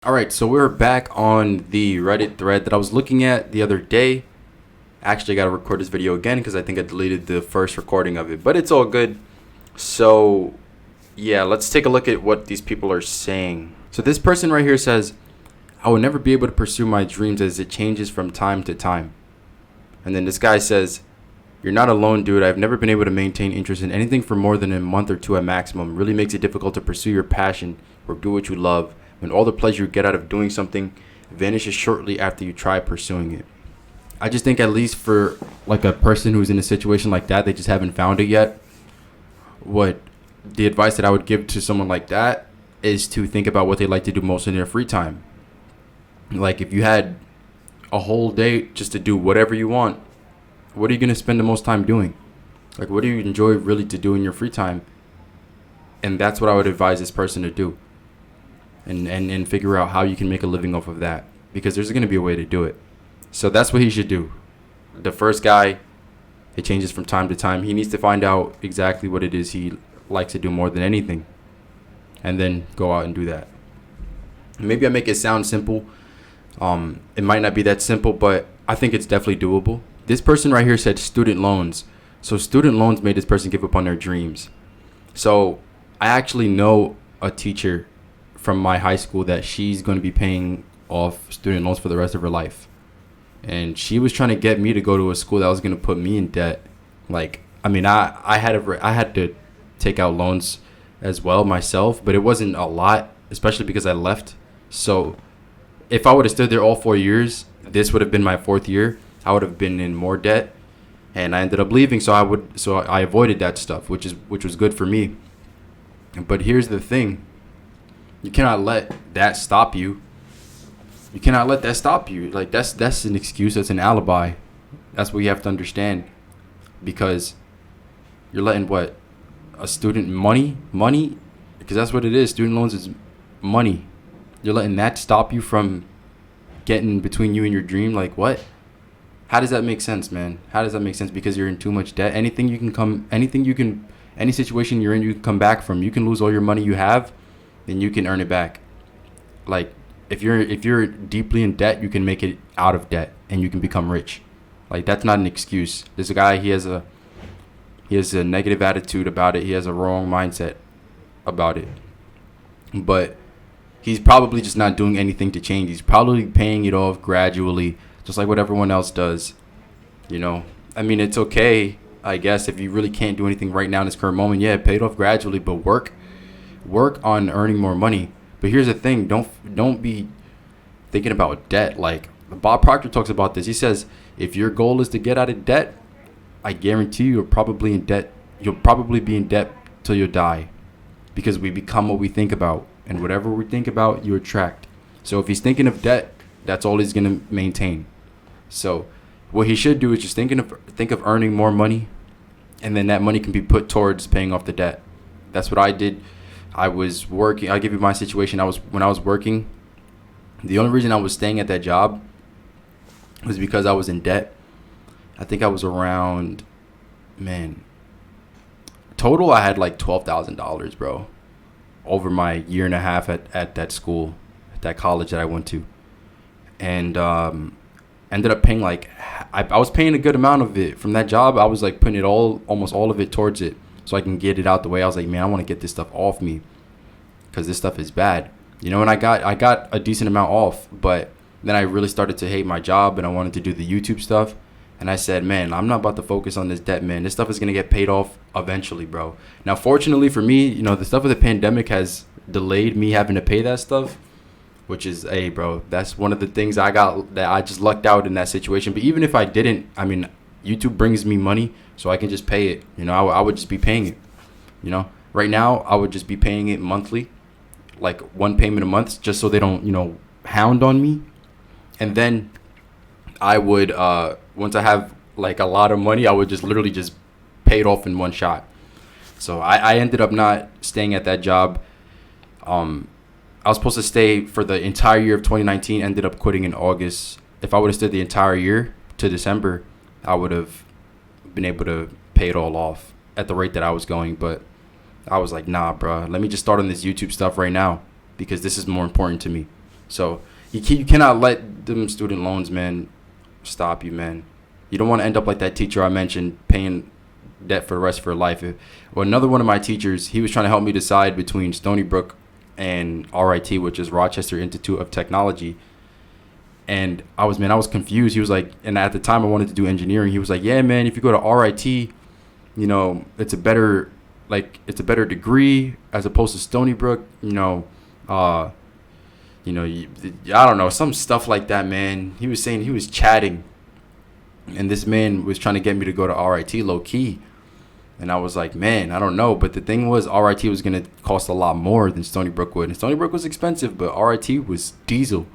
All right, so we're back on the Reddit thread that I was looking at the other day. Actually, I got to record this video again because I think I deleted the first recording of it, but it's all good. So, yeah, let's take a look at what these people are saying. So this person right here says, I will never be able to pursue my dreams as it changes from time to time. And then this guy says, you're not alone, dude. I've never been able to maintain interest in anything for more than a month or two at maximum. It really makes it difficult to pursue your passion or do what you love when all the pleasure you get out of doing something vanishes shortly after you try pursuing it. I just think at least for like a person who's in a situation like that, they just haven't found it yet. What the advice that I would give to someone like that is to think about what they like to do most in their free time. Like if you had a whole day just to do whatever you want, what are you going to spend the most time doing? Like what do you enjoy really to do in your free time? And that's what I would advise this person to do. And figure out how you can make a living off of that, because there's going to be a way to do it. So that's what he should do. The first guy, it changes from time to time. He needs to find out exactly what it is he likes to do more than anything, and then go out and do that. Maybe I make it sound simple. It might not be that simple, but I think it's definitely doable. This person right here said student loans. So student loans made this person give up on their dreams. So I actually know a teacher from my high school that she's going to be paying off student loans for the rest of her life. And she was trying to get me to go to a school that was going to put me in debt. Like, I mean, I had to take out loans as well myself, but it wasn't a lot, especially because I left. So if I would have stood there all 4 years, this would have been my fourth year. I would have been in more debt, and I ended up leaving. So I avoided that stuff, which was good for me. But here's the thing. You cannot let that stop you. You cannot let that stop you. Like that's an excuse. That's an alibi. That's what you have to understand. Because you're letting what? A student money? Because that's what it is. Student loans is money. You're letting that stop you from getting between you and your dream. Like what? How does that make sense, man? How does that make sense? Because you're in too much debt. Any situation you're in, you can come back from. You can lose all your money you have, then you can earn it back. Like if you're deeply in debt, you can make it out of debt and you can become rich. Like that's not an excuse. This guy, he has a negative attitude about it. He has a wrong mindset about it. But he's probably just not doing anything to change. He's probably paying it off gradually, just like what everyone else does. You know, I mean, it's okay, I guess, if you really can't do anything right now in this current moment. Yeah, pay it off gradually, but work on earning more money. But here's the thing, don't be thinking about debt. Like Bob Proctor talks about this. He says if your goal is to get out of debt, I guarantee you'll probably be in debt till you die, because we become what we think about, and whatever we think about, you attract. So if he's thinking of debt, that's all he's going to maintain. So what he should do is just think of earning more money, and then that money can be put towards paying off the debt. That's what I did. I was working. I'll give you my situation. When I was working, the only reason I was staying at that job was because I was in debt. I think I was around, total I had like $12,000, bro, over my year and a half at that school, at that college that I went to. And ended up paying I was paying a good amount of it from that job. I was like putting almost all of it towards it, so I can get it out the way. I was like, man, I want to get this stuff off me, because this stuff is bad, you know. And I got a decent amount off, but then I really started to hate my job, and I wanted to do the YouTube stuff. And I said, man, I'm not about to focus on this debt, man. This stuff is gonna get paid off eventually, bro. Now, fortunately for me, you know, the stuff with the pandemic has delayed me having to pay that stuff, which is, hey, bro, that's one of the things I got, that I just lucked out in that situation. But even if I didn't, I mean, YouTube brings me money, so I can just pay it. You know, I would just be paying it. You know, right now I would just be paying it monthly, like one payment a month, just so they don't, you know, hound on me. And then I would, once I have like a lot of money, I would just literally just pay it off in one shot. So I ended up not staying at that job. I was supposed to stay for the entire year of 2019, ended up quitting in August. If I would have stayed the entire year to December, I would have been able to pay it all off at the rate that I was going. But I was like, nah, bro, let me just start on this YouTube stuff right now, because this is more important to me. So you cannot let them student loans, man, stop you, man. You don't want to end up like that teacher I mentioned, paying debt for the rest of her life. Well, another one of my teachers, he was trying to help me decide between Stony Brook and RIT, which is Rochester Institute of Technology. And I was confused. He was like, and at the time I wanted to do engineering. He was like, yeah, man, if you go to RIT, you know, it's a better degree as opposed to Stony Brook. I don't know, some stuff like that, man. He was saying, he was chatting, and this man was trying to get me to go to RIT low key. And I was like, man, I don't know. But the thing was, RIT was going to cost a lot more than Stony Brook would. And Stony Brook was expensive, but RIT was diesel.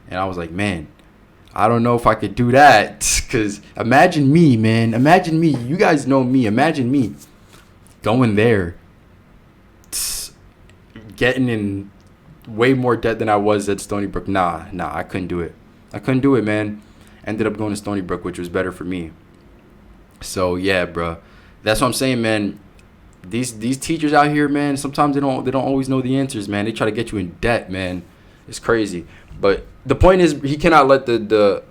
And I was like, man, I don't know if I could do that. Because imagine me, man. Imagine me. You guys know me. Imagine me going there, getting in way more debt than I was at Stony Brook. Nah, I couldn't do it. I couldn't do it, man. Ended up going to Stony Brook, which was better for me. So, yeah, bro. That's what I'm saying, man. These teachers out here, man, sometimes they don't always know the answers, man. They try to get you in debt, man. It's crazy. But the point is, he cannot let the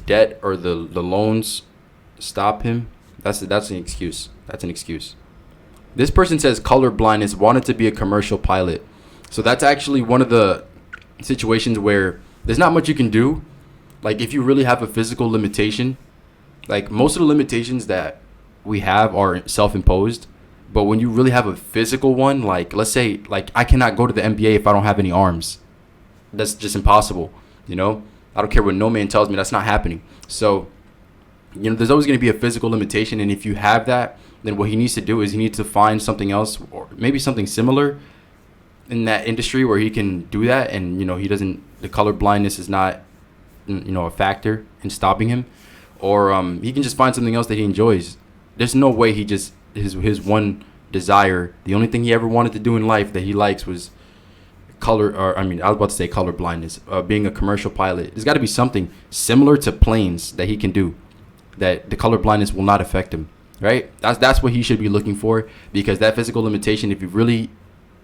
debt or the loans stop him. That's an excuse. That's an excuse. This person says color blindness, wanted to be a commercial pilot. So that's actually one of the situations where there's not much you can do. Like, if you really have a physical limitation, like most of the limitations that we have are self-imposed. But when you really have a physical one, like let's say, like I cannot go to the NBA if I don't have any arms. That's just impossible. I don't care what no man tells me, that's not happening. So, there's always going to be a physical limitation. And if you have that, then what he needs to do is he needs to find something else, or maybe something similar in that industry where he can do that. And, the color blindness is not, a factor in stopping him. Or he can just find something else that he enjoys. There's no way he just, his one desire, the only thing he ever wanted to do in life that he likes was I was about to say color blindness, being a commercial pilot. There's got to be something similar to planes that he can do that the color blindness will not affect him, right? That's what he should be looking for, because that physical limitation, if you really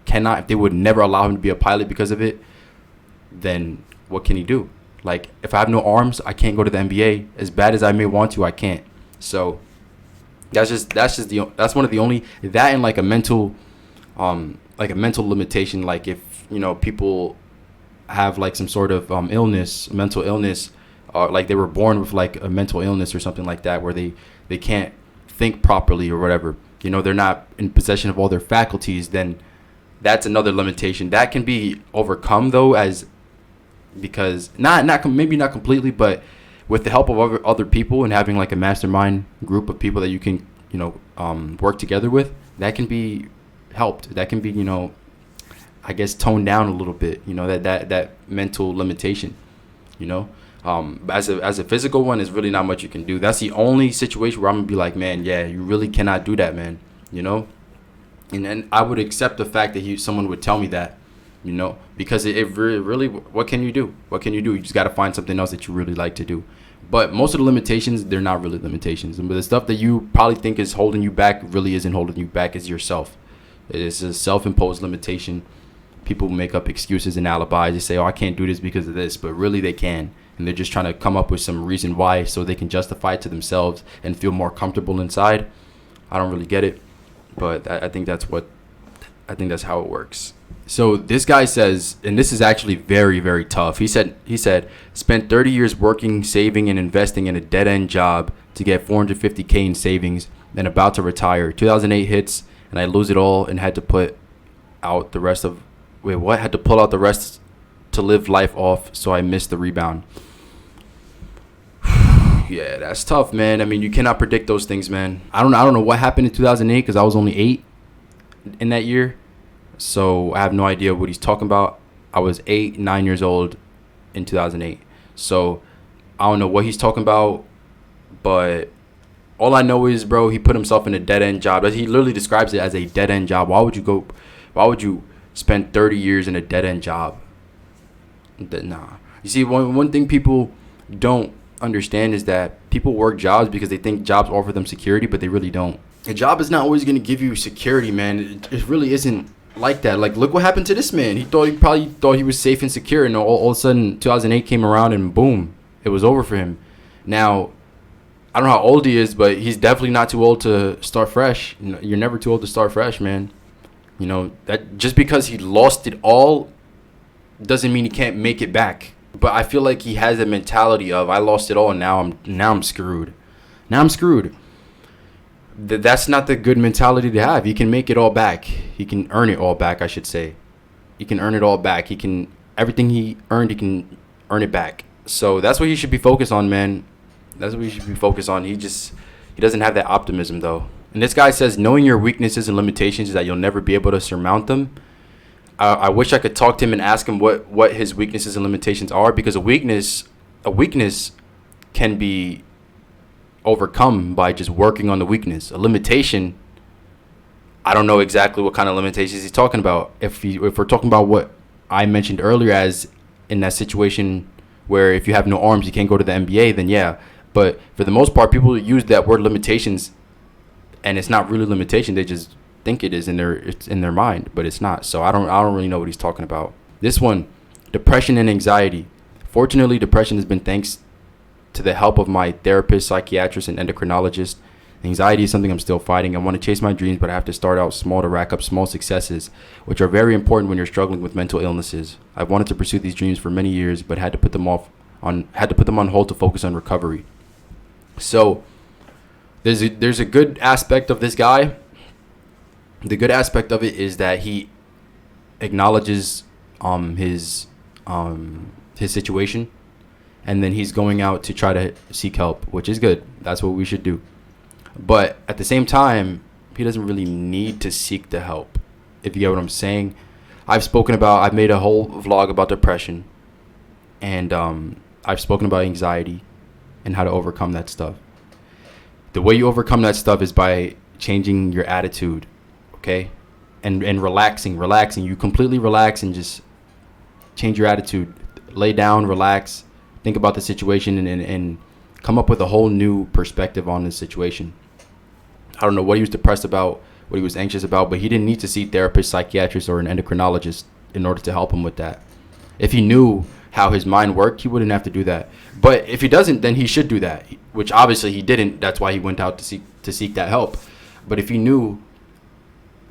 cannot, if they would never allow him to be a pilot because of it, then what can he do? Like, if I have no arms, I can't go to the NBA. As bad as I may want to, I can't. So that's one of the only, that and like a mental limitation. Like if, people have like some sort of mental illness, or like they were born with like a mental illness or something like that, where they can't think properly or whatever, they're not in possession of all their faculties, then that's another limitation that can be overcome though, because maybe not completely, but with the help of other people and having like a mastermind group of people that you can, work together with, that can be helped. That can be, I guess toned down a little bit, that mental limitation, as a physical one, is really not much you can do. That's the only situation where I'm gonna be like, man, yeah, you really cannot do that, man, and I would accept the fact that someone would tell me that, because it really, what can you do? You just got to find something else that you really like to do. But most of the limitations, they're not really limitations. But the stuff that you probably think is holding you back really isn't holding you back. It's yourself. It is a self-imposed limitation. People make up excuses and alibis. They say, oh, I can't do this because of this. But really they can. And they're just trying to come up with some reason why so they can justify it to themselves and feel more comfortable inside. I don't really get it. But I think that's how it works. So this guy says, and this is actually very, very tough. He said, spent 30 years working, saving, and investing in a dead-end job to get $450K in savings, and about to retire. 2008 hits, and I lose it all, and had to pull out the rest to live life off, so I missed the rebound. Yeah, that's tough, man. I mean, you cannot predict those things, man. I don't know what happened in 2008, because I was only 8 in that year. So I have no idea what he's talking about. I was 9 years old in 2008. So I don't know what he's talking about. But all I know is, bro, he put himself in a dead-end job. He literally describes it as a dead-end job. Why would you spend 30 years in a dead-end job? Nah. You see, one thing people don't understand is that people work jobs because they think jobs offer them security, but they really don't. A job is not always going to give you security, man. It really isn't. like that. Like, look what happened to this man. He probably thought he was safe and secure, and all of a sudden 2008 came around and boom, it was over for him. Now, I don't know how old he is, but he's definitely not too old to start fresh. You're never too old to start fresh, man. That just because he lost it all doesn't mean he can't make it back. But I feel like he has a mentality of, I lost it all and now I'm screwed. Now I'm screwed. That's not the good mentality to have. He can make it all back. He can earn it all back, I should say. He can earn it all back. Everything he earned, he can earn it back. So that's what he should be focused on, man. That's what he should be focused on. He doesn't have that optimism, though. And this guy says, knowing your weaknesses and limitations is that you'll never be able to surmount them. I wish I could talk to him and ask him what his weaknesses and limitations are, because a weakness can be overcome by just working on the weakness. A limitation, I don't know exactly what kind of limitations he's talking about. If we're talking about what I mentioned earlier, as in that situation where if you have no arms you can't go to the NBA, then yeah. But for the most part, people use that word limitations, and it's not really limitation. They just think it's in their mind, but it's not. So I don't really know what he's talking about. This one, depression and anxiety. Fortunately, depression has been thanks to the help of my therapist, psychiatrist, and endocrinologist. Anxiety is something I'm still fighting. I want to chase my dreams, but I have to start out small to rack up small successes, which are very important when you're struggling with mental illnesses. I've wanted to pursue these dreams for many years, but had to put them on hold to focus on recovery. So there's a good aspect of this guy. The good aspect of it is that he acknowledges his situation, and then he's going out to try to seek help, which is good. That's what we should do. But at the same time, he doesn't really need to seek the help, if you get what I'm saying. I've made a whole vlog about depression, and I've spoken about anxiety and how to overcome that stuff. The way you overcome that stuff is by changing your attitude, okay? And relaxing. You completely relax and just change your attitude. Lay down, relax, think about the situation, and come up with a whole new perspective on the situation. I don't know what he was depressed about, what he was anxious about, but he didn't need to see therapist, psychiatrist, or an endocrinologist in order to help him with that. If he knew how his mind worked, he wouldn't have to do that. But if he doesn't, then he should do that, which obviously he didn't. That's why he went out to seek that help. But if he knew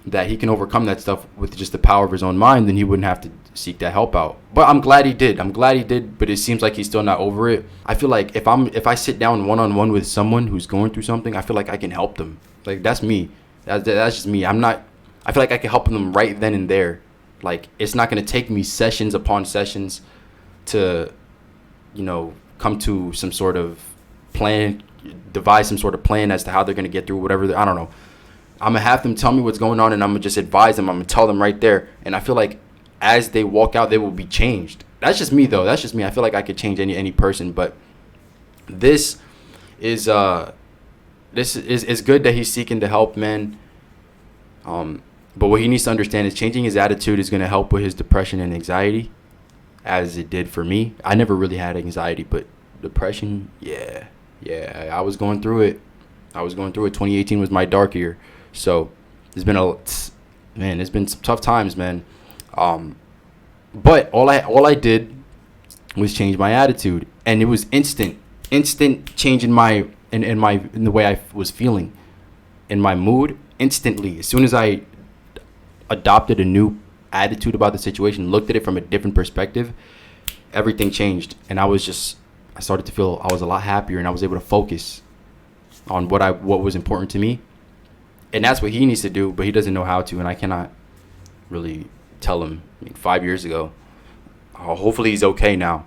that he can overcome that stuff with just the power of his own mind, then he wouldn't have to seek that help out. But I'm glad he did. But it seems like he's still not over it. I feel like if I sit down one-on-one with someone who's going through something, I feel like I can help them. Like, that's me. That's just me. I feel like I can help them right then and there. Like, it's not going to take me sessions upon sessions to, come to some sort of plan, devise some sort of plan as to how they're going to get through whatever. I don't know. I'm going to have them tell me what's going on, and I'm going to just advise them. I'm going to tell them right there. And I feel like as they walk out, they will be changed. That's just me, though. That's just me. I feel like I could change any person. But this is good that he's seeking the help, man. But what he needs to understand is changing his attitude is going to help with his depression and anxiety, as it did for me. I never really had anxiety, but depression, yeah, I was going through it. 2018 was my dark year. So there's been some tough times, man. But all I did was change my attitude, and it was instant change in the way I was feeling, in my mood, instantly. As soon as I adopted a new attitude about the situation, looked at it from a different perspective, everything changed, and I started to feel I was a lot happier, and I was able to focus on what was important to me. And that's what he needs to do, but he doesn't know how to, and I cannot really tell him. 5 years ago. Hopefully he's okay now.